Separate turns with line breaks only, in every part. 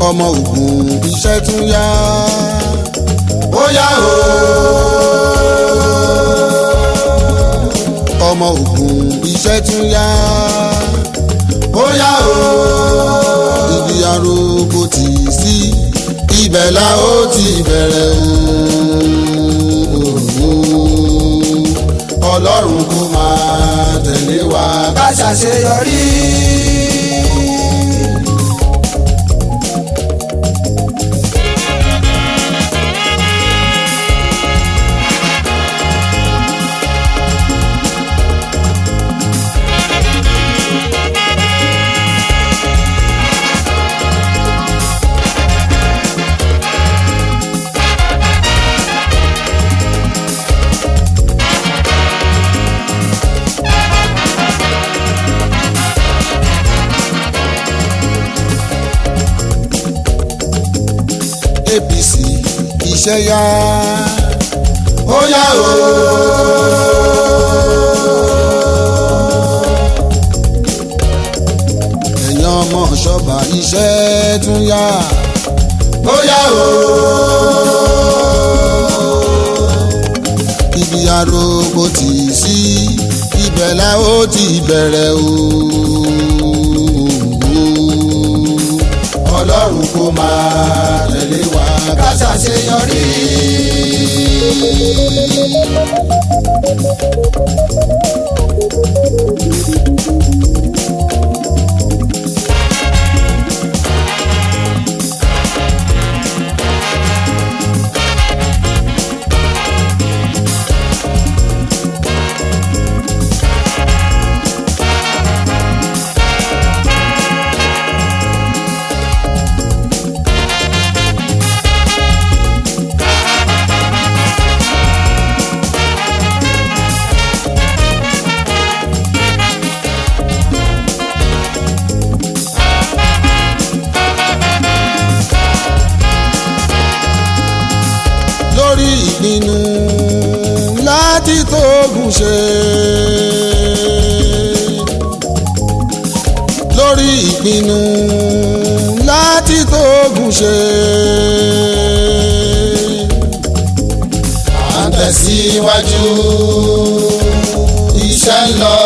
ọmọ Ògùn iṣẹ́ tún yá. Ó yá o. Ọmọ Ògùn iṣẹ́ tún yá. Ó yá o. Ibi aróko tì sí ibẹ̀ la ó ti bẹ̀rẹ̀ o. Ọlọ́run kó máa tẹ̀lé wa ká ṣàṣeyọrí. APC iṣẹ́ yá. Ó yá o. Ẹ̀yin ọmọ Ṣọ́ba iṣẹ́ tún yá. Ó yá o. Ibi aróko tì sí ibẹ̀ la ó ti bẹ̀rẹ̀ o. Ọlọ́run kó máa tẹ̀lé wa ká ṣàṣeyọrí. Lórí ìpinnu láti tógun ṣe. Lórí ìpinnu láti tógun ṣe. À ń tẹ̀síwájú iṣẹ́ ń lọ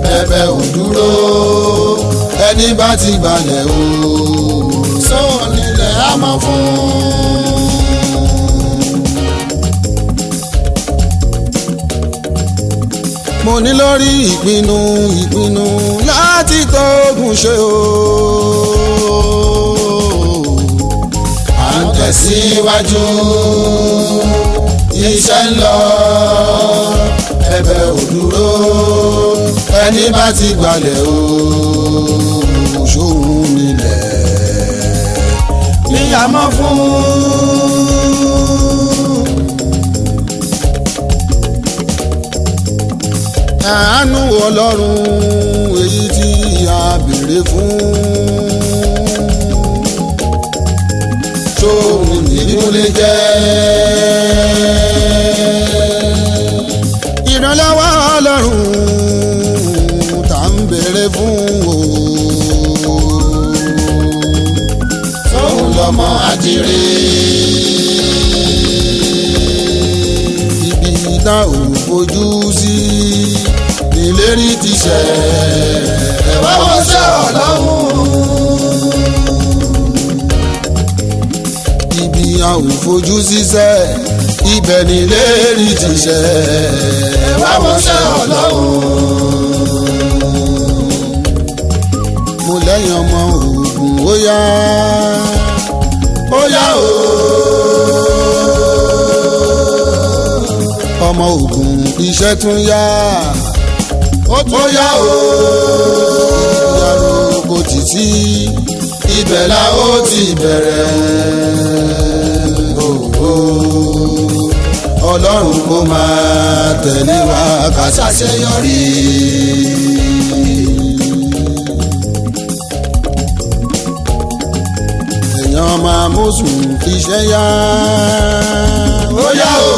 bẹ̀bẹ̀ ò dúró ẹni bá ti balẹ̀ o sóhun nílẹ̀ á mọ̀ fún. Mo ní lórí ìpinnu láti tógun ṣe o. À ń tẹ̀síwájú iṣẹ́ ń lọ ẹ̀bẹ̀ ò dúró ẹni bá ti gbalẹ̀ o ṣóhun nílẹ̀ níyàmọ́ fún. Àánú Ọlọ́run èyí tí a béèrè fún. Ṣóhun nìyí lè jẹ́. Ìrànlọ́wọ́ Ọlọ́run tá ń béèrè fún o. Ṣóhun lọ́mọ àjèrè. Ibi tá ò fojú sí ìlérí ti ṣẹ ẹ wá wọ́n ṣe Ọlọ́run. Ibi a ò fojú síṣẹ́ ibẹ̀ ni ìlérí ti ṣẹ ẹ wá wọ́n ṣe Ọlọ́run. Mo lẹ́yìn ọmọ Ògùn ó yá o. Ọmọ Ògùn iṣẹ́ tún yá. Ó yá o. Ibi aróko tì sí ibẹ̀ la ó ti bẹ̀rẹ̀ o. Ọlọ́run kó máa tẹ̀lé wa ká ṣàṣeyọrí. Èèyàn máa mọ̀sùn iṣẹ́ yá. Ó yá o.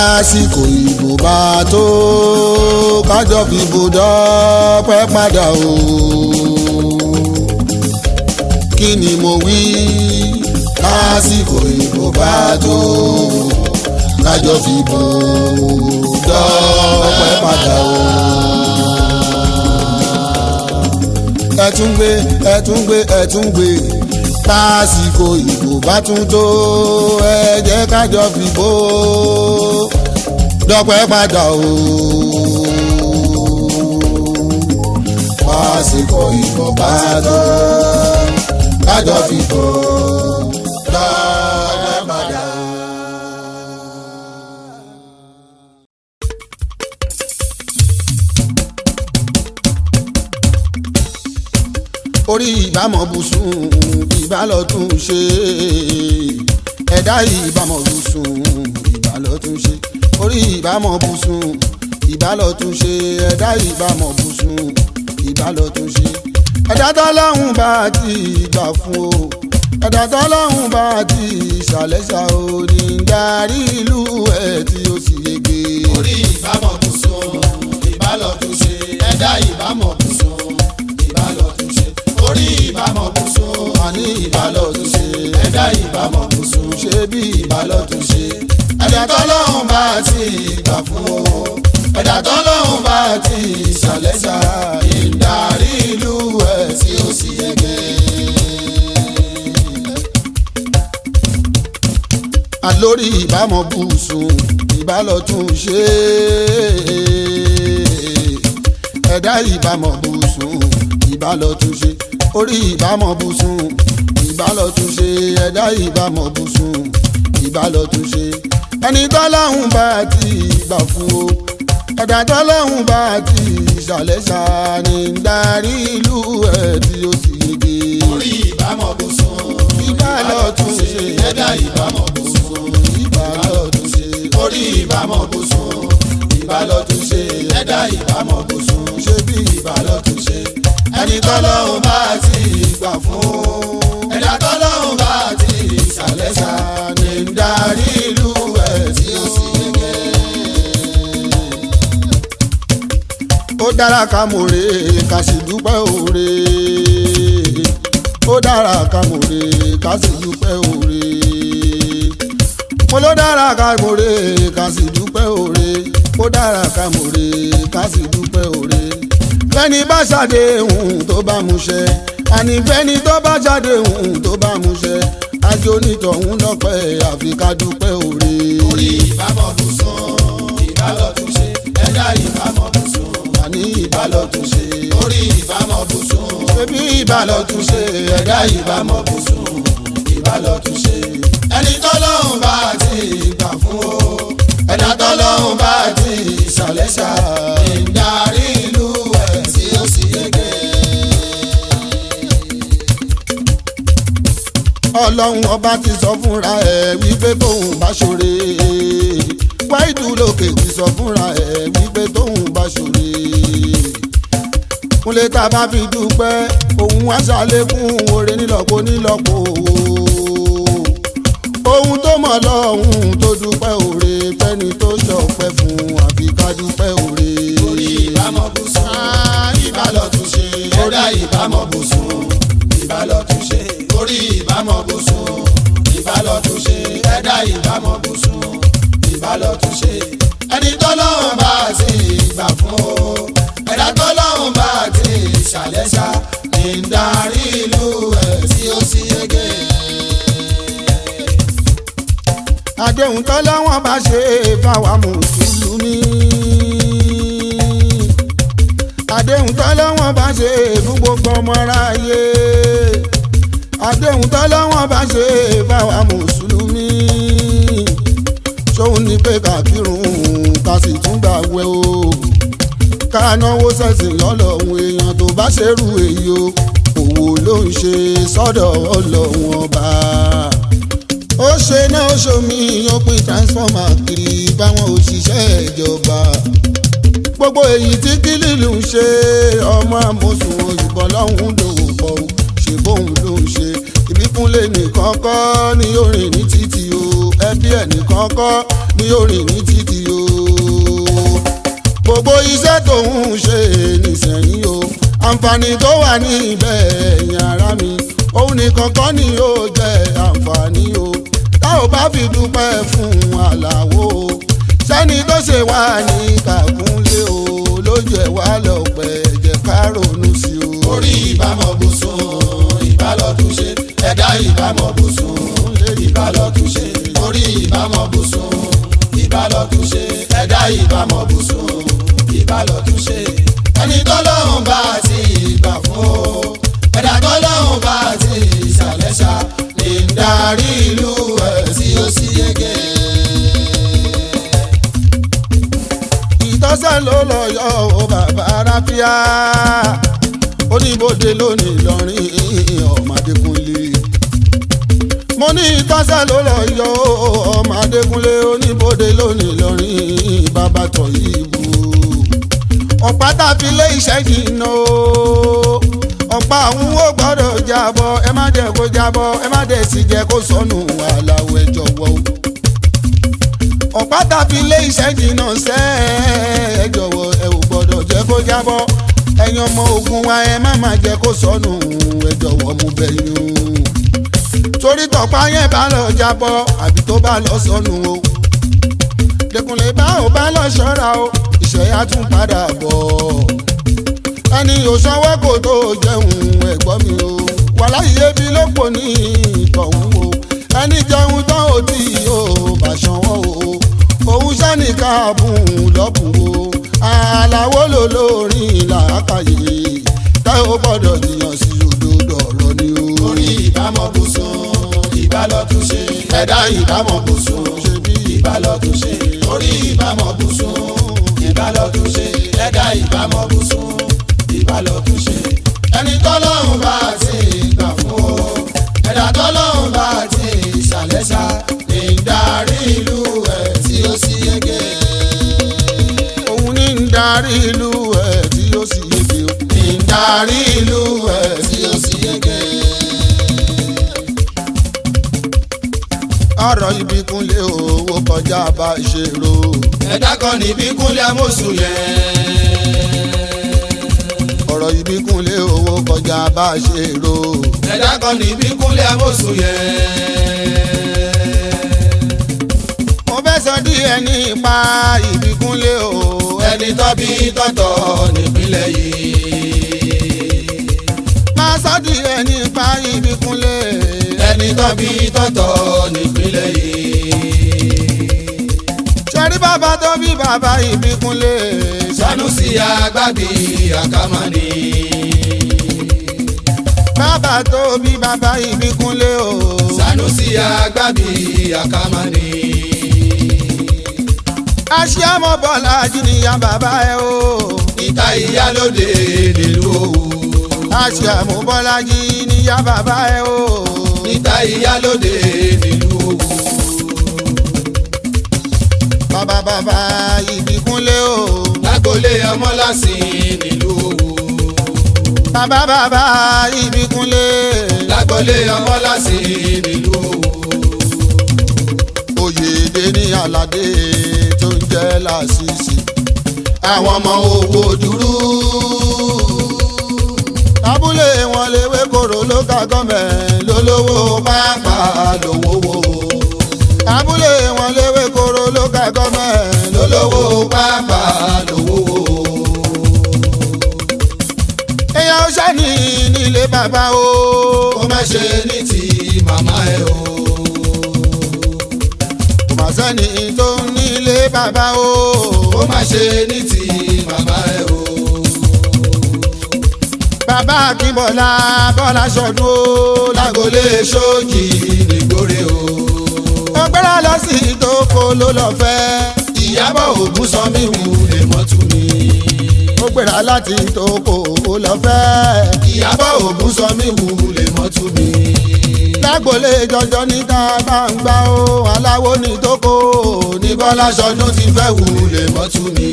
tásìkò ìbò bá tó kájọ fìbò dọ́pẹ́ padà o. kí ni mo wí? tásìkò ìbò bá tó kájọ fìbò dọ́pẹ́ padà o. ẹ tún gbé tásìkò ìbò bá tún tó ẹ jẹ́ kájọ fìbò dọ́pẹ́ padà o. tásìkò ìbò bá tó kájọ fìbò dọ́pẹ́ padà. orí ìbámọ̀ bùsùn ìbálòtún ṣe ẹ̀dá ìbámọ̀ bùsùn ìbálòtún ṣe orí ìbámọ̀ bùsùn ìbálòtún ṣe ẹ̀dá ìbámọ̀ bùsùn ìbálòtún ṣe ẹ̀dá tọ́lọ́hún bá ti gbà fún o ẹ̀dá tọ́lọ́hún bá ti ṣàlẹ́ṣà o ní darí ìlú ẹ̀ tí ó sì yege.
orí ìbámọ̀ bùsùn ìbálòtún ṣe ẹ̀dá ìbámọ̀ bùsùn ìbálòtún ṣe orí ìbámọ̀ bùsùn
àní ìbálòtún ṣe
ẹ̀dá ìbámọ̀ bùsùn
ṣe bí
ìbálòtún ṣe ẹ̀dá tọ́lọ́hún bá ti gbà fún o ẹ̀dá tọ́lọ́hún bá ti ṣàlẹ́ṣà ìdarí ìlú ẹ̀ tí ó sì yege.
àlórí ìbámọ̀ bùsùn ìbálòtún ṣe ẹ̀dá ìbámọ̀ bùsùn ìbálòtún ṣe orí ìbámọ̀ bùsùn ìbálòtún ṣe ẹ̀dá ìbámọ̀ bùsùn ìbálòtún ṣe ẹni tọ́lọ́hún bá ti gbà fún o ẹ̀dá tọ́lọ́hún bá ti ṣàlẹ́ṣà ní darí ìlú ẹ̀ tí ó sì yege.
orí ìbámọ̀ bùsùn
ìbálòtún ṣe
ẹ̀dá ìbámọ̀ bùsùn
ìbálòtún ṣe
orí ìbámọ̀ bùsùn ìbálòtún ṣe ẹ̀dá ìbámọ̀ bùsùn
ṣe bí
ìbálòtún ṣe ẹni tọ́lọ́hún bá ti gbà fún ẹ̀dá tọ́lọ́hún bá ti ṣàlẹ́ṣà ní darí ìlú ẹ̀ tí ó sì yege.
ó dára ká mòrè ká sì dúpẹ́ òre ó dára ká mòrè ká sì dúpẹ́ òre mo ló dára ká mòrè ká sì dúpẹ́ òre ó dára ká mòrè ká sì dúpẹ́ òre fẹ́ni bá ṣàdéhùn tó bá múṣẹ àní fẹ́ni tó bá ṣàdéhùn tó bá múṣẹ ajó nítọ̀hún lọ́pẹ́ àfi ká dúpẹ́ òre.
orí ìbámọ̀ bùsùn ìbálòtún ṣe ẹ̀dá ìbámọ̀ bùsùn
àní ìbálòtún ṣe
orí ìbámọ̀ bùsùn
ṣebí ìbálòtún ṣe
ẹ̀dá ìbámọ̀ bùsùn ìbálòtún ṣe ẹni tọ́lọ́hún bá ti gbà fún o ẹ̀dá tọ́lọ́hún bá ti ṣàlẹ́ṣà ìdarí ìlú ẹ̀ tí ó sì yege.
ọlọ́run ọba ti sọ fúnra ẹ̀ wípé tóun bá ṣoore wáìdù lókè ti sọ fúnra ẹ̀ wípé tóun bá ṣoore kúnlé tá a bá fi dúpẹ́ òun wá ṣàlékún oore nílọ́pọ̀ nílọ́pọ̀ ohun tó mọ̀ lọ́hùn tó dúpẹ́ òre fẹ́ni tó ṣọpẹ́ fún àfi ká dúpẹ́ òre.
orí ìbámọ̀ bùsùn ìbálòtún ṣe ẹ̀dá ìbámọ̀ bùsùn ìbálòtún ṣe orí ìbámọ̀ bùsùn ìbálòtún ṣe ẹ̀dá ìbámọ̀ bùsùn ìbálòtún ṣe ẹni tọ́lọ́hún bá ti gbà fún o ẹ̀dá tọ́lọ́hún bá ti ṣàlẹ́ṣà ní darí ìlú ẹ̀ tí ó sì yege.
àdéhùn tọ́lọ́wọ́n bá ṣe fáwa mùsùlùmí àdéhùn tọ́lọ́wọ́n bá ṣe fún gbogbo ọmọ aráyé àdéhùn tọ́lọ́wọ́n bá ṣe fáwa mùsùlùmí ṣóun ní pé ká kírun ká sì tún gbààwẹ̀ o ká náwó sẹ̀sìn lọ́lọ́hun èèyàn tó bá ṣerú èyí o òwò ló ń ṣe sọ́dọ̀ Ọlọ́hun ọba ó ṣe náà ó ṣomi ó pín transformer kiri báwọn òṣìṣẹ́ ìjọba gbogbo èyí tí kílìlù ń ṣe ọmọ àmọ́sùn òyìnbó lọ́hùn lòun pọ̀ ṣe bóun ló ń ṣe ibi Kúnlé nìkan kọ́ ni ó rìn ní títì o, ẹbí ẹ̀ nìkan kọ́ ni ó rìn ní títì o. Gbogbo iṣẹ́ tóun ṣe nìsẹ̀yìn o, àǹfààní tó wà níbẹ̀ ẹ̀yìn ara mi, òun nìkan kọ́ ni yóò jẹ́ àǹfààní o. Tá ò bá fi dúpẹ́ fún Àlàó o, sẹ́ni tó ṣe wá ní Kàkúnlé o, lójú ẹ̀ wá lọ́pẹ́ jẹ́ ká ronú sí o.
Orí ìbámọ̀ bùsùn ìbálòtún ṣe, ẹ̀dá ìbámọ̀ bùsùn ìbálòtún ṣe. Orí ìbámọ̀ bùsùn ìbálòtún ṣe, ẹ̀dá ìbámọ̀ bùsùn ìbálòtún ṣe. Ẹni tọ́lọ́run bá ti gbà fún o, ẹ̀dá tọ́lọ́run bá ti ṣàlẹ́ṣà lè ń darí ìlú ẹ̀ tí ó sì yege.
Ìtọ́sẹ̀ ló lọ yọ ọ bàbá Ráfíà, oníbodè lónìí lọ́rin ọmọ Adékúnlé. Mo ní ìtọ́sẹ̀ ló lọ yọ ọmọ Adékúnlé, oníbodè lónìí lọ́rin bàbá Tọ̀yìbù. Ọ̀pá tàbí lé iṣẹ́ jìnnà o, ọ̀pá àwọn ò gbọ́dọ̀ jábọ́, ẹ má jẹ́ kó jábọ́, ẹ má dẹ̀ sì jẹ́ kó sọnù Àlàó ẹ jọ̀wọ́ o. Ọ̀pá tàbí lé iṣẹ́ jìnnà sẹ́ ẹ jọ̀wọ́ ẹ ò gbọ́dọ̀ jẹ́ kó jábọ́, ẹ̀yin ọmọ ogun wa ẹ má má jẹ́ kó sọnù ẹ jọ̀wọ́ mo bẹ̀ yín. Torí tọ̀pá yẹn bá lọ jábọ́ àbí tó bá lọ sọnù o, Dékúnlé bá ò bá lọ ṣọ́ra o, ìṣẹ̀yà tún padà bọ̀. Ẹni ò sanwó kò tó jẹun ẹ̀gbọ́n mi o, wàláhì ebi ló pò ní ìtọ̀hún o. Ẹni jẹun tán ò tí yóò bá ṣanwó o, òun sẹ́ni káàbùn lọ́bùn o. Àlàó ló lórin làákàyè, tá ò gbọ́dọ̀ jiyàn sí òdodo ọ̀rọ̀ ni o.
Orí ìbámọ̀ bùsùn ìbálòtún ṣe, ẹ̀dá ìbámọ̀ bùsùn ìbálòtún ṣe. Orí ìbámọ̀ bùsùn ìbálòtún ṣe, ẹ̀dá ìbámọ̀ bùsùn ìbálòtún ṣe. Ẹni tọ́lọ́run bá ti gbà fún o, ẹ̀dá tọ́lọ́run bá ti ṣàlẹ́ṣà lè ń darí ìlú ẹ̀ tí ó sì yege.
Òun ní ń darí ìlú ẹ̀ tí ó sì yege o.
Ń darí ìlú ẹ̀ tí ó sì yege.
Ọ̀rọ̀ Ìbíkúnlé owó kọjá bá ṣe rò.
Ẹ̀dá kan ní Ìbíkúnlé Amósùn yẹn.
Ọ̀rọ̀ Ìbíkúnlé owó kọjá bá ṣe rò.
Ẹ̀dá kan ní Ìbíkúnlé Amósùn yẹn.
Mo fẹ́ sọ díẹ̀ nípa Ìbíkúnlé o.
Ẹni tó bí tọ́tọ̀ nípínlẹ̀ yìí.
Máa sọ díẹ̀ nípa Ìbíkúnlé.
Ẹni tó bí tọ́tọ̀ nípínlẹ̀ yìí.
Ṣé rí bàbá tó bí bàbá Ìbíkúnlé?
Sànúsì Àgbàbí Àkàmánì.
Bàbá tó bí bàbá Ìbíkúnlé o.
Sànúsì Àgbàbí Àkàmánì.
Aṣíàmọ́ Bọ́lájí níyà bàbá ẹ o.
Ìta Ìyálóde nílùú Òwú.
Aṣíàmọ́ Bọ́lájí níyà bàbá ẹ o.
Ìta Ìyálóde nílùú Òwú.
Bàbá bàbá Ìbíkúnlé o.
Lágbolé Ọmọlásìn nílùú Òwú.
Bàbá bàbá Ìbíkúnlé.
Lágbolé Ọmọlásìn nílùú Òwú.
Oyèdè ní Aládé tó ń jẹ́ Lásìsì.
Àwọn ọmọ owó dúró.
Abúlé wọn léwé kòrò lókà gọ́mẹ̀ lólówó pápá lówó wo. Abúlé wọn léwé kòrò lókà gọ́mẹ̀
Lólówó pápá lówó wo.
èèyàn ṣáni nílé bàbá o.
Kó má ṣe ní ti màmá ẹ o.
Kò má sẹ́ni tó nílé bàbá o.
Kó má ṣe ní ti màmá ẹ o.
Bàbá Akínbọ́lá Bọ́lá Ṣọdún o.
Lágbolé Ṣóòjì nìgbòrè o.
Ọgbẹ́rẹ́ lọ sí ìdókò ló lọ fẹ́.
Ìyábọ̀ Ògúnsanmi lè mọ́tú mi.
Ó gbéra láti ìdókò ó lọ fẹ́.
Ìyábọ̀ Ògúnsanmi lè mọ́tú mi.
Lágbolé jọjọ níta gbangba o. Aláwo ní ìdókò
Ní Bọ́lá Ṣọdún ti fẹ́ lè mọ́tú mi.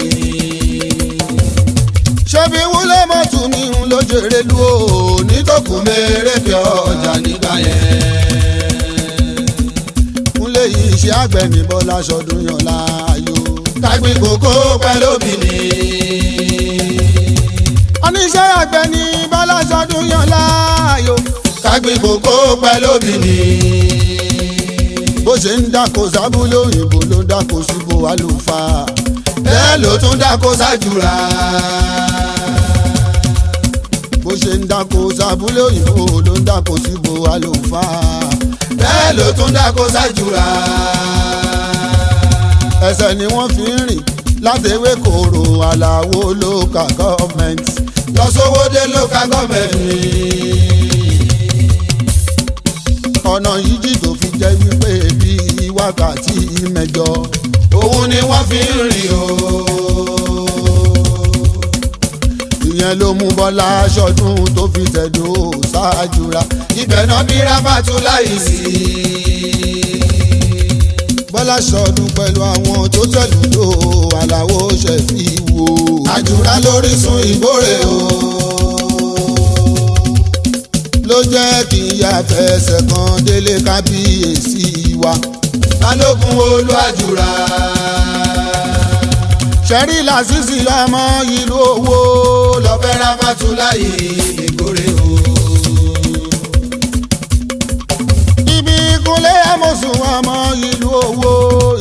ṣebí wúlé mọ́tò mi ń ló jèrè lu o nítòkù mèrèké ọjà nígbà yẹn. kúnlé yìí iṣẹ́ àgbẹ̀ ní Bọ́lá Ṣọdún yàn láàyò.
kágbìn kókó pẹ̀lú obìnrin.
oníṣẹ́ àgbẹ̀ ní Bọ́lá Ṣọdún yàn láàyò.
kágbìn kókó pẹ̀lú obìnrin.
bó ṣe ń dáko sábúlé òyìnbó ló ń dáko síbò àlùfáà.
bẹ́ẹ̀ ló tún dáko sájúra.
bó ṣe ń dáko sábúlé òyìnbó ló ń dáko síbò àlùfáà.
bẹ́ẹ̀ ló tún dáko sájúra.
ẹsẹ̀ ni wọ́n fi ń rìn láti ewé kòrò Àlàó local government
lọ Sówódé local government ni.
ọ̀nà yìí jì tó fi jẹ́ wípé bíi wákàtí mẹ́jọ
òun ni wọ́n fi ń rìn o.
ìyẹn ló mú Bọ́lá Ṣọdún tó fi tẹ̀dó ṣáájúra.
ibẹ̀ náà bí Rábàtú láìsí.
Bọ́lá Ṣọdún pẹ̀lú àwọn tó tẹ̀lú tó Àlàó ṣe fi wò.
àjùrà lórísun ìgbórè o.
ló jẹ́ kí ìyá fẹsẹ̀ kan délé kábíyèsí wa.
Balógun olú àjùrà.
ṣẹ́rí Lásìsì ọmọ ìlú Òwò
lọ́fẹ́ Rábàtú láyé ìgbórè o.
ibi Kúnlé Àmọ̀sùn ọmọ ìlú Òwò.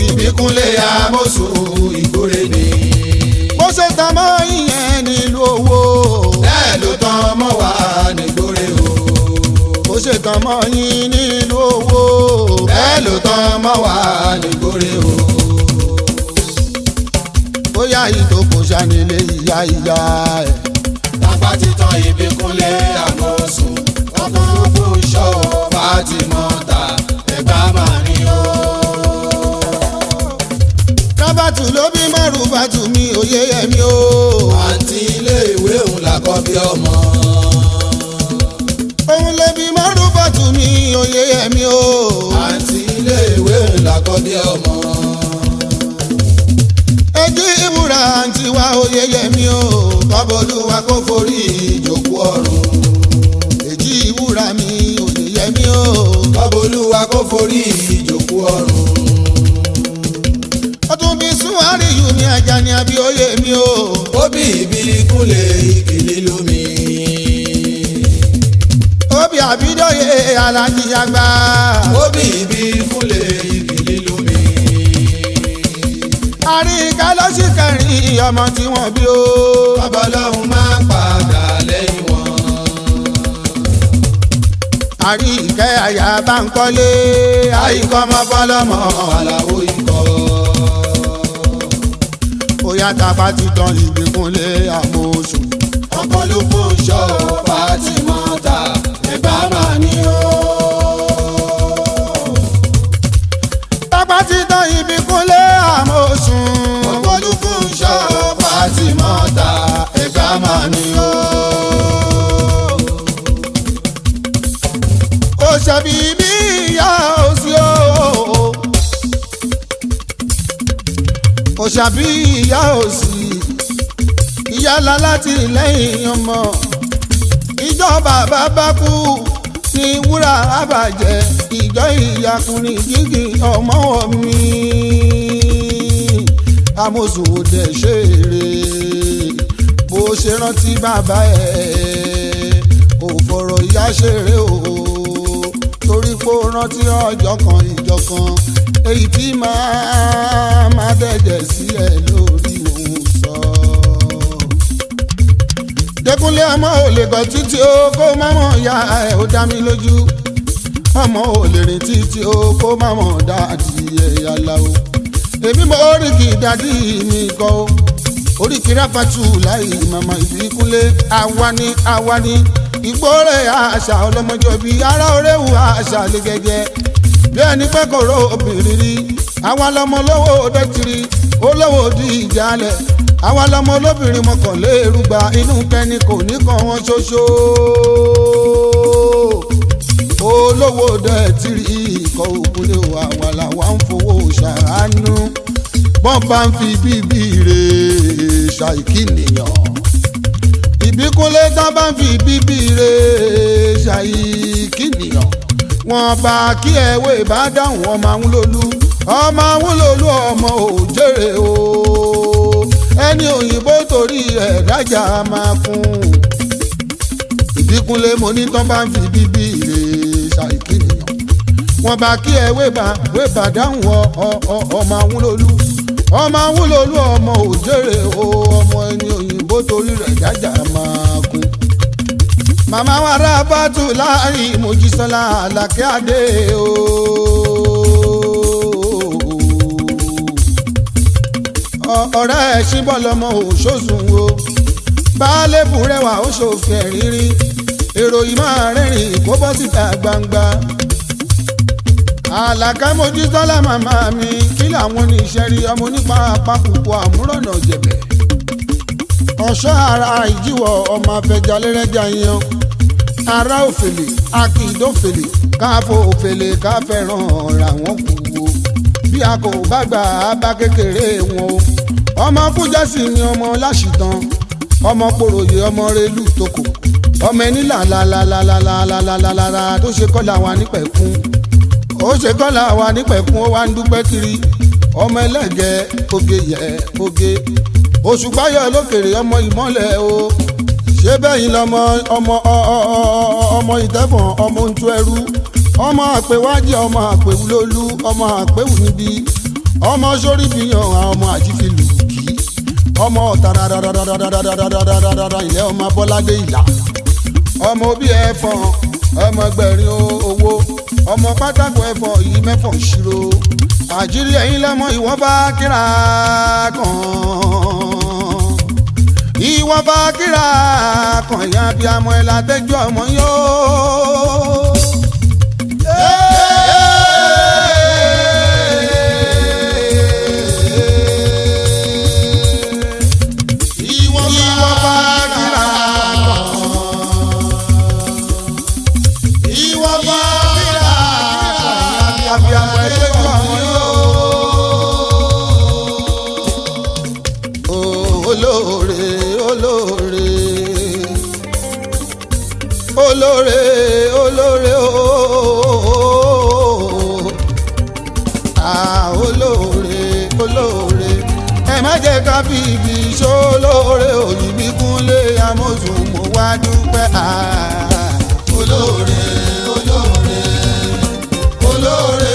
Ìbíkúnlé Àmọ̀sùn ìgbórè ni.
bó ṣe tán mọ́ ìyẹn nílùú Òwò.
bẹ́ẹ̀ ló tán mọ́ wá nígbórè o.
bó ṣe tán mọ́ yín nílùú Òwò.
bẹ́ẹ̀ ló tán mọ́ wá nígbórè o.
bóyá ìtòkò ṣànílé ìyá ìyá ẹ̀.
Bàbá ti tán Ìbíkúnlé Àmọ̀sùn ọkùnrin fún ṣọ́ Fátímọ́tà ẹ̀gbá máa ní o.
Rábàtú ló bí Márùbátù mi Oyèyẹmí o.
àǹtí iléèwé òun làkọ́ bí ọmọ.
òun lè bí Márùbátù mi Oyèyẹmí o.
àǹtí iléèwé òun làkọ́ bí ọmọ.
ẹjí ìwúra àǹtí wa Oyèyẹmí o.
Kọ́bọ̀lúwa kó forí ìjókòó ọ̀run.
èjì ìwúra mi Oyèyẹmí o.
Kọ́bọ̀lúwa kó forí ìjókòó ọ̀run.
ó tún bí Súwárì yù ní Àjàní Abíóyèmí o.
ó bí Ìbíkúnlé Ìkìlì lómi.
ó bí Àbídóyè Aláàjì àgbà.
ó bí Ìbíkúnlé Ìkìlì lómi.
àríkà ló sì kẹrin ọmọ tí wọ́n bí o.
Ọbọ̀lọ́hun máa padà lẹ́yìn wọn.
àríkẹ́ àyà Bánkọ́lé.
àìkọ́ ọmọ fọlọ́mọ Àlàó ikọ̀.
bóyá tàbá ti tán Ìbíkúnlé Àmọ̀sùn.
ọkọ ló fún ṣọ́ Fátímọ́tà ẹ̀gbá máa ní o.
tàbá ti tán Ìbíkúnlé Àmọ̀sùn.
ọkọ ló fún ṣọ́ Fátímọ́tà ẹ̀gbá máa ní o.
ó ṣàbí bí ìyá òsì o. ó ṣàbí ìyá òsì. ìyá láláti lẹ́yìn ọmọ. ìjọba bàbá kú ní wúrà àbàjẹ́. ìjọ ìyàkùnrin gígì ọmọ mi. Àmọ̀sùn ò dẹ̀ ṣe eré. bó ṣe rántí bàbá ẹ̀ ò fọ̀rọ̀ ìyá ṣeré o. torí pé ó rántí ọjọ́ kan ìjọ kan èyí tí máa dẹ̀jẹ̀ sí ẹ lórí òun sọ. Dẹ́kunlé ọmọ ò lè gọ̀ títí o kó má mọ̀ ya ẹ̀ ó dá mi lójú. ọmọ ò lè rìn títí o kó má mọ̀ dáàdì ẹ̀yà láwo. èmi mọ oríkì dádì mi kọ́ o. oríkì Rábàtú láì màmá Ìbíkúnlé àwa ni ìgbórè àṣà ọlọmọjọ bíi ará oréwu àṣà lè gẹ́gẹ́. bí ẹni pẹ́ kò ró obìnrin rí. àwa lọmọ lówó dẹ́tìrì olówó di ìjàlẹ̀. àwa lọmọ olóbìnrin mọ́kànlélúgba inú kẹ́ni kò ní kàn wọ́n ṣoṣo. olówó dẹ́tìrì ikọ̀ òkúlé wa wà láwa ń fowó ṣàánú. bọ́n bá ń fi bíbí rè ṣàìkí nìyàn. bí Kúnlé tán bá ń fi bíbí re ṣàyí kìnìyàn wọn bá kí ẹwé bá dáhùn ọmọ Awúlólú ọmọ Awúlólú ọmọ òjèrè o ẹni òyìnbó torí ẹ̀ dájà máa fún ìbíkúnlé mo ní tán bá ń fi bíbí re ṣàyí kìnìyàn wọn bá kí ẹwé bá dáhùn ọmọ Awúlólú ọmọ Awúlólú ọmọ òjèrè o ọmọ ẹni òyìnbó torí rẹ̀ dájà máa kún. màmá wa rà bàtú láàyè Mojísọ́lá Àlàkẹ́ Adé o. ọ̀rẹ́ ẹ̀ ṣíbọ̀ lọ́mọ òṣòṣùn o baálé búrẹ́wà ó ṣòfin ẹ̀rírí èrò yìí máa rẹ́rìn kó bọ́ síta gbangba. Àlàkẹ́ Mojísọ́lá màmá mi kí làwọn ní ìṣẹ́rí ọmọ nípa àpapọ̀ àmúrọ̀nà jẹ̀bẹ̀. ọ̀ṣọ́ ara ìjíwọ̀ ọmọ afẹ́jalẹ́rẹ́jà yan ara òfèlè akíndófèlè káfó òfèlè káfẹ́ràn ra wọn kú o bí a kò bá gbà á bá kékeré wọn o. ọmọ fújẹ́sì ni ọmọ láṣìtàn ọmọ pòròyè ọmọ rélù tókò ọmọ ẹni làlàlàlàlàlàlàlà tó ṣe kọ́lá wa nípẹ̀kún ó ṣe kọ́lá wa nípẹ̀kún ó wá ń dúpẹ́ kiri ọmọ ẹlẹ́gẹ̀ oge yẹ oge òṣùpáyọ̀ lókèrè ọmọ ìmọ́lẹ̀ o ṣé bẹ́yìn lọ́mọ ọmọ ìtẹ́fọ̀n ọmọ ń tú ẹrú ọmọ àpèwájì ọmọ àpèwúlólú ọmọ àpèwù níbi ọmọ sórí bíyàn ọmọ àjífìlù kì í ọmọ ọ̀tàràràràràràràràràràrà ilẹ̀ ọmọ abọ́ládé ìlà ọmọ òbí ẹ̀fọ̀n ọmọ ẹgbẹ̀rin owó ọmọ pátákó ẹ̀fọ́ yìí mẹ́fọ̀ ṣírò àjírí ẹ̀yìn lọ́mọ ìwọ́n bá kíra kan ìwọ́n bá kíra kan ìyá bí amọ̀ ẹ̀ látẹ́jọ́ ọmọ yóò. olóore olóore ooo olóore olóore ẹ má jẹ́ ká fi ibi ṣólóore òyìnbí Kúnlé Amósùn mo wá dúpẹ́ olóore olóore olóore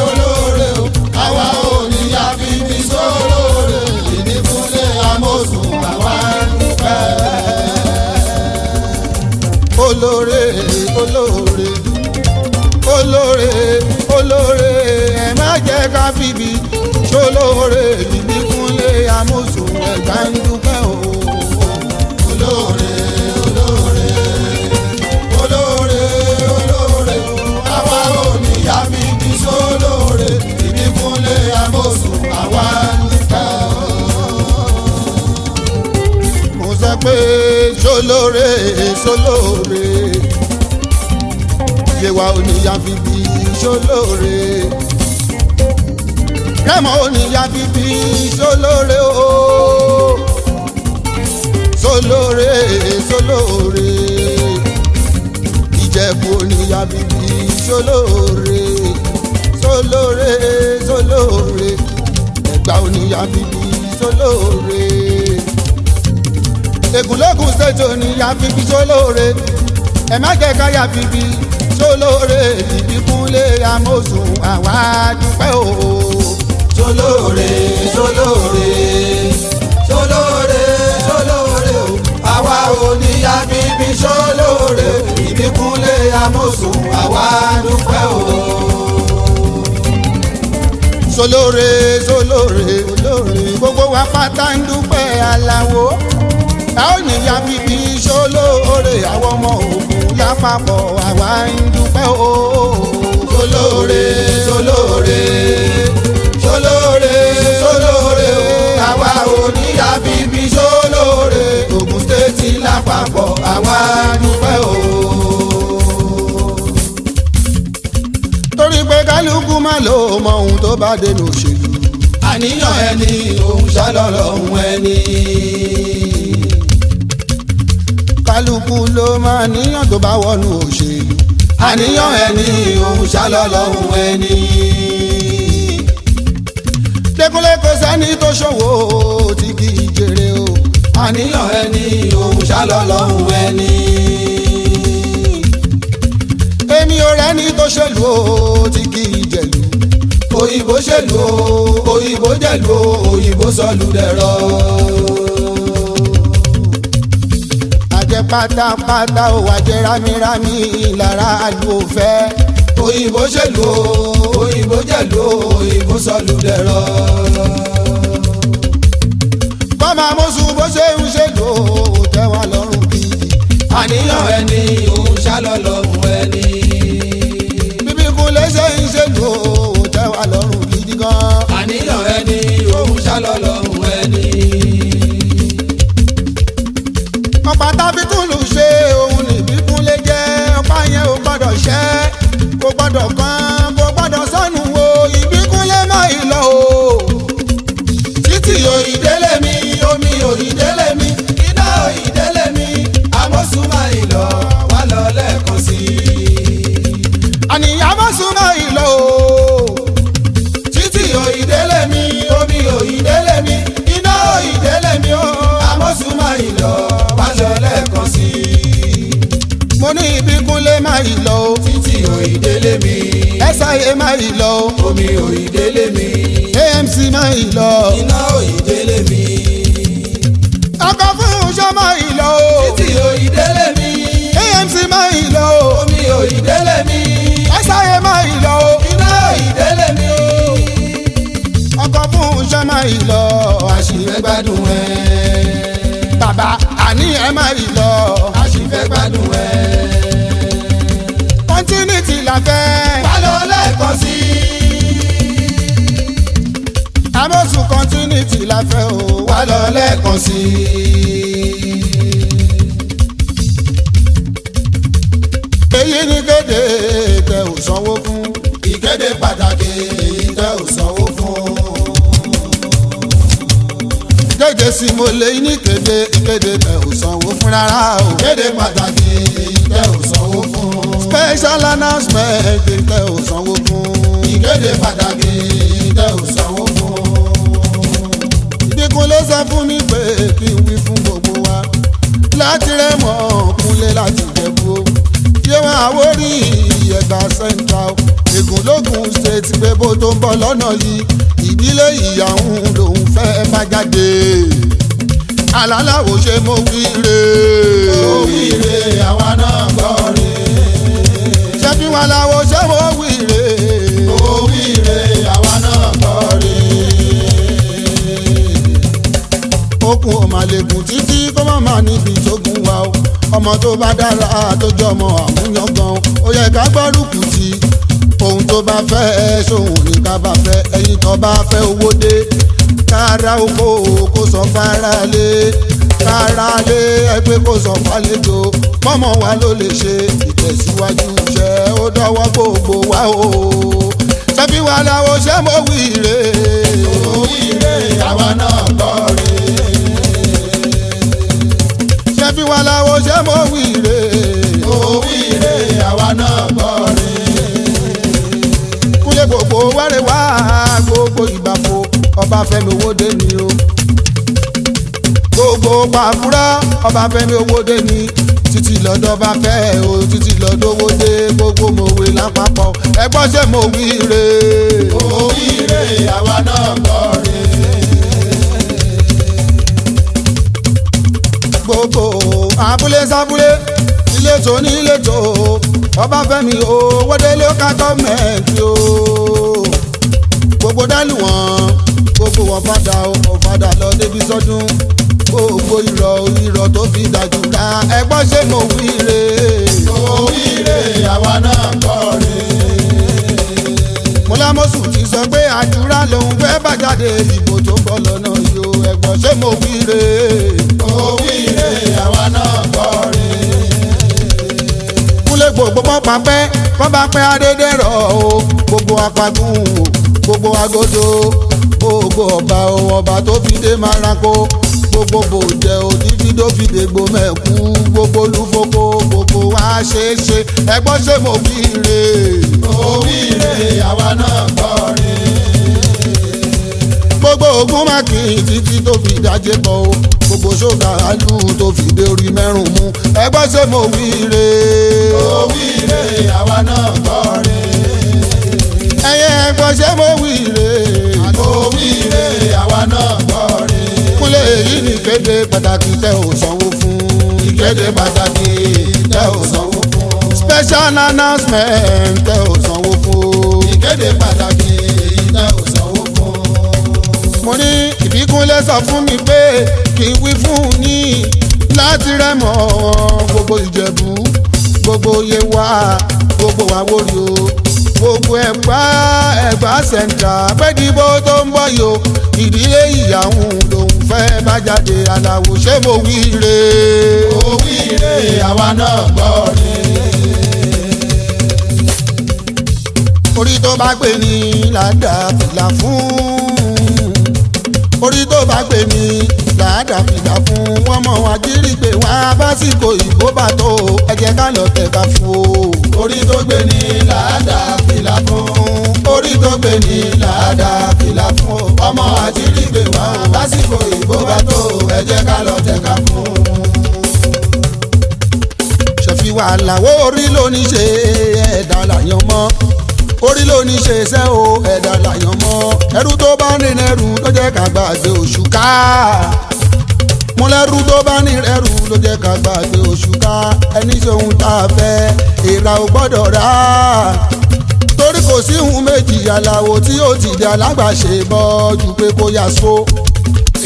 olóore o àwa ò ní yá fi ibi ṣólóore òyìnbí Kúnlé Amósùn àwa dúpẹ́. olóore olóore olóore olóore ẹ má jẹ́ ká fìbí ṣólóore ìbí Kúnlé Amósùn ẹ̀gbá ń dúpẹ́ o. olóore olóore olóore olóore àwa ò ní yá fìbí ṣólóore ìbí Kúnlé Amósùn àwa ń dúpẹ́ o. mo sọ pé ṣólóore ṣólóore yewa oníyà bíbí ṣólóore rẹmọ oníyà bíbí ṣólóore o ṣólóore ṣólóore Ìjẹ̀bú oníyà bíbí ṣólóore ṣólóore ṣólóore Ẹ̀gbá oníyà bíbí ṣólóore Ègùnlógún state oníyà bíbí ṣólóore ẹ má jẹ́ ká yà bíbí ṣólóore ìbí Kúnlé Amósùn àwa dúpẹ́ o. ṣólóore ṣólóore ṣólóore ṣólóore o àwa ò ní yà bíbí ṣólóore ìbí Kúnlé Amósùn àwa dúpẹ́ o. ṣólóore ṣólóore olóore gbogbo wa pátá ń dúpẹ́ aláwo a ó ní yà bíbí ṣólóore àwọn ọmọ Ògùn lápapọ̀ àwa ń dúpẹ́ o. ṣólóore ṣólóore ṣólóore ṣólóore o àwa ò ní yà bíbí ṣólóore Ògùn stéètì lápapọ̀ àwa dúpẹ́ o. torí pé kálukú má ló mọ ohun tó bá dénú òṣèlú àníyàn ẹni òun ṣàlọ́lọ́ ohun ẹni. kálukú ló máa níyàn tó bá wọnú òṣèlú.
àníyàn ẹni òun ṣàlọ́lọ́hún ẹni.
Dékúnlé kò sẹ́ni tó ṣòwò tí kì í jèrè o.
àníyàn ẹni òun ṣàlọ́lọ́hún ẹni.
èmi ò rẹ́ni tó ṣèlú o tí kì í jẹ̀lú.
òyìnbó ṣèlú o òyìnbó jẹ̀lú o òyìnbó sọlù dẹ̀rọ.
àjẹ pátápátá ò wá jẹ rámírámí lára àlù òfẹ́.
òyìnbó ṣèlú o òyìnbó jẹ̀lú o òyìnbó sọlù dẹ̀rọ.
bọ́mọ amósùn bó ṣe ń ṣèlú o tẹ́ wa lọ́rùn gidi.
àníyàn ẹni òun ṣàlọ́lọ́hún ẹni.
bíbí Kúnlé ṣe ń ṣèlú o tẹ́ wa lọ́rùn gidi gan.
àníyàn ẹni òun ṣàlọ́lọ́hún ẹni.
ọ̀pá tàbí túlù ṣe òun ní bí Kúnlé jẹ́. ọ̀pá yẹn ò gbọ́dọ̀ ṣẹ́ kò gbọ́dọ̀ kan kò gbọ́dọ̀ sọnù o. ìbí Kúnlé má ì lọ o.
títí òyìndélé mi omi òyìndélé mi iná òyìndélé mi amọ̀sùnmá ìlọ wà lọ lẹ́ẹ̀kan sí i.
àníyàn má sún má ì lọ o.
títí òyìndélé mi omi òyìndélé mi iná òyìndélé mi ó amọ̀sùnmá ìlọ wà lọ lẹ́ẹ̀kan sí i.
mo ní ìbí Kúnlé má ì lọ o.
títí òyìndélé mi
SIA má ì lọ o.
omi òyìndélé mi
AMC má ì lọ.
iná òyìndélé mi
ọkọ̀ fún iṣẹ́ má ì lọ o.
títí òyìndélé mi
AMC má ì lọ o.
omi òyìndélé mi
SIA má ì lọ o.
iná òyìndélé mi
ọkọ̀ fún iṣẹ́ má ì lọ.
àṣìfẹ́ gbádùn ẹ̀.
bàbá àníyàn má ì lọ.
àṣìfẹ́ gbádùn ẹ̀.
continuity la fẹ́.
wà lọ lẹ́ẹ̀kan sí
amósùn continuity la fẹ́ o.
wà lọ lẹ́ẹ̀kan sí
èyí ni kéde tẹ ò sanwó fún.
ìkéde pàtàkì èyí tẹ́ ò sanwó fún.
gẹ́gẹ́ sí mo lè ní kéde ìkéde tẹ ò sanwó fún rárá o.
ìkéde pàtàkì èyí tẹ́ ò sanwó fún.
special announcement tẹ ò sanwó fún.
ìkéde pàtàkì èyí tẹ́ ò sanwó fún.
ìbí Kúnlé sọ fún mi pé kí n wí fún gbogbo wa láti Rẹ́mọ Kúnlé láti Ìjẹ̀bú o. yé wọn Àwórì Ẹ̀gbá Central Ègùnlógún state pé bó tó ń bọ̀ lọ́nà yìí ìdílé ìyàwó lòun fẹ́ bá jáde. alálàwò ṣe mo wí re.
oríire àwa náà gbọ́ re.
ṣé bí wọn làwọ ṣé mo wí re.
oríire àwa náà gbọ́ re.
okùn òmàlẹ́kùn títí kó má má níbi ìṣògùn wa o. ọmọ tó bá dára tó jọmọ àmúyangàn ó yẹ ká gbọ́rùkù tí ohun tó bá fẹ́ ṣòun ní ká bá fẹ́ ẹ̀yin tó bá fẹ́ owó dé kára oko kó sọ fara lé kára lé ẹgbẹ́ kó sọ fàlejò mọ́mọ́ wa ló lè ṣe ìtẹ̀síwájú iṣẹ́ ó dọ́wọ́ gbogbo wa o. ṣẹ́bí wa làwọn ṣẹ́ mo wí re.
oríire àwa náà gbọ́ re.
ṣẹ́bí wa làwọn ṣẹ́ mo wí re.
oríire àwa náà gbọ́ re.
Kúnlé gbogbo wẹ́rẹ́ wá gbogbo ìbàfo Ọbáfẹ́mi Owódé ni o. gbogbo pàkúrọ́ Ọbáfẹ́mi Owódé ni títí lọ́dọ̀ bá fẹ́ o títí lọ́dọ̀ Owódé gbogbo mòwe lápapọ̀ ẹgbọ́n ṣe mo wí re.
oríire àwa náà gbọ́ re.
gbogbo abúlé sábúlé ìletò ní ìletò Ọbáfẹ́mi Owódé local government o. gbogbo dálù wọn gbogbo wọn fàdà lọ débi sọdún gbogbo ìrọ̀ tó fi dájú ká ẹgbọ́n ṣe mo wí re.
oríire àwa náà gbọ́ re.
Mọ́lámọ́sù ti sọ pé àdúrà lòun fẹ́ bá jáde ìbò tó ń bọ̀ lọ́nà yìí o ẹgbọ́n ṣe mo wí re.
oríire àwa náà gbọ́ re.
Kúnlé gbogbo pọ́ papẹ́ kọ́ bá pẹ́ adédè rọ̀ o gbogbo apagún o gbogbo agodo gbogbo ọba ọba tó fi dé Marako gbogbo bòjẹ òdìdó fi dègbò mẹ́kú gbogbo olúfoko gbogbo wa ṣeéṣe ẹgbọ́n ṣe mo wíire.
òwíire àwa náà kọrin.
gbogbo ogun mákì títí tó fi dájẹ́ bọ̀ o gbogbo ṣọ́gà àlù tó fi dé orí mẹ́rùn mú ẹgbọ́n ṣe mo wíire.
òwíire àwa náà kọrin.
ẹyẹ ẹgbọ́n ṣe mo wíire.
òwíire àwa náà kọrin.
kúnlẹ̀ èyí ni ìkéde pàtàkì tẹ́ ò sanwó fún.
ìkéde pàtàkì tẹ́ ò sanwó fún.
special announcement tẹ́ ò sanwó fún.
ìkéde pàtàkì tẹ́ ò sanwó fún.
mo ní ìbíkúnlẹ̀ sọ fún mi pé kí n wí fún un ní láti Rẹ́mọ gbogbo Ìjẹ̀bú gbogbo Yewa gbogbo Àwórì o gbogbo Ẹ̀gbá sẹ̀ńtà pẹ́ẹ́dìbò tó ń bọ̀ yìí o ìdílé ìyàwó lòun fẹ́ bá jáde Aláwo ṣé mo wíire.
òwíire àwa náà kọrin.
orí tó bá gbé ní ládàá fìlà fún orí tó bá gbé ní ládàá fìlà fún wọn mọ wọn ajírígbé wọn abásìkò ìbò bá tó ẹ jẹ́ ká lọ tẹ̀ka fún o.
orí tó gbé ní làádàá fìlà fún. orí tó gbé ní làádàá fìlà fún. ọmọ ajírígbé wọn lásìkò ìbò bá tó ẹ jẹ́ ká lọ tẹ̀ka fún.
ṣèfi wàhálà wo orí ló ní ṣe ẹ̀dá làyàn mọ́ orí ló ní ṣe iṣẹ́ o ẹ̀dá làyàn mọ́ ẹrú tó bá rìn ẹrú ló jẹ́ ká gbàgbé oṣù ká mo lẹ́rú tó bá ní ẹrú ló jẹ́ ká gbàgbé oṣù ká ẹni ṣe ohun tá a fẹ́ èèrà ò gbọ́dọ̀ rà torí kò sí ohun méjì Aláwo tí ó ti di alágbàṣe bọ́ ju pé kó yá so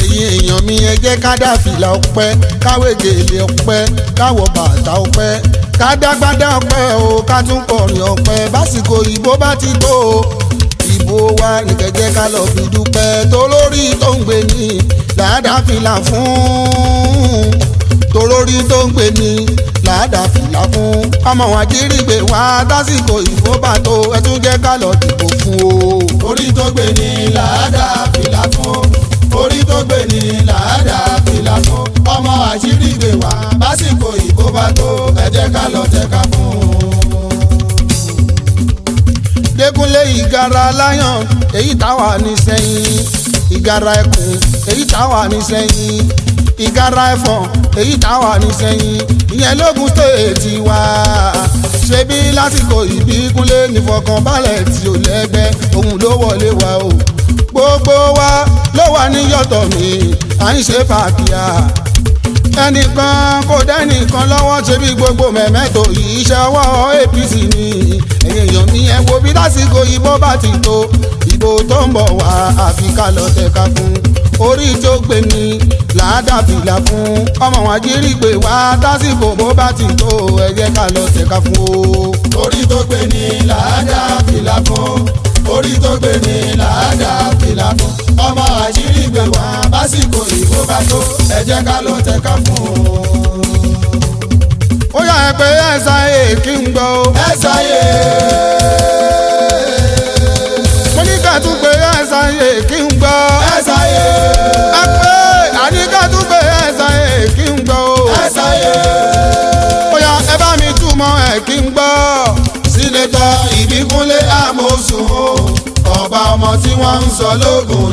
èyí èèyàn mi ẹ jẹ́ ká dá fìlà ọpẹ́ káwé gèlè ọpẹ́ káwọ̀ bàtà ọpẹ́ ká dágbádá ọpẹ́ o ká tún kọrin ọpẹ́ básìkò ìbò bá ti tó ìbò wa nìkẹ́jẹ́ ká lọ fi dúpẹ́ tolórí tó ń gbé ní làádá fìlà fún tolórí tó ń gbé ní làádá fìlà fún ọmọ wọn ajírígbé wá tásìkò ìbò bá tó ẹ tún jẹ́ ká lọ dìbò fún o.
orí tó gbé ní làádàá fìlà fún. orí tó gbé ní làádàá fìlà fún. ọmọ ajírígbé wá lásìkò ìbò bá tó ẹ jẹ́ ká lọ tẹ̀ka fún.
Dékúnlé Ìgárá Lion èyí táwa ní sẹ́yìn Ìgárá Ẹkùn èyí táwa ní sẹ́yìn Ìgárá Ẹ̀fọ̀n èyí táwa ní sẹ́yìn ìyẹn lógún stéètì wa ṣebí lásìkò ìbíkúnlé nífọ̀kànbalẹ̀ tí ò lẹ́gbẹ́ òun ló wọlé wa o gbogbo wa ló wà ní yọ̀tọ̀ mi à ń ṣe fàkíyà ẹnìkan kò dẹ́nìkan lọ́wọ́ ṣe bí gbogbo mẹ̀mẹ́tò yìí iṣẹ́ ọwọ́ APC ni ẹ̀yin èèyàn mi ẹ wo bí lásìkò ìbò bá ti tó ìbò tó ń bọ̀ wá àfi ká lọ tẹ̀ka fún orí tó gbé ní làádàá fìlà fún ọmọ wọn ajírígbé wá lásìkò bó bá ti tó ẹ jẹ́ ká lọ tẹ̀ka fún o.
orí tó gbé ní làádàá fìlà fún. orí tó gbé ní làádàá fìlà fún. ọmọ ajírígbé wá lásìkò ìbò bá tó ẹ jẹ́ ká lọ tẹ̀ka fún.
ó yà ẹ pé SIA kí n gbọ́ o.
SIA.
mo ní ká tún pé SIA kí n gbọ́.
SIA.
ẹ pé àní ká tún pé SIA kí n gbọ́ o.
SIA.
ó yá ẹ bá mi túmọ̀ ẹ̀ kí n gbọ́.
Sínétọ̀ Ìbíkúnlé Amósùn o ọba ọmọ tí wọ́n ń sọ lógun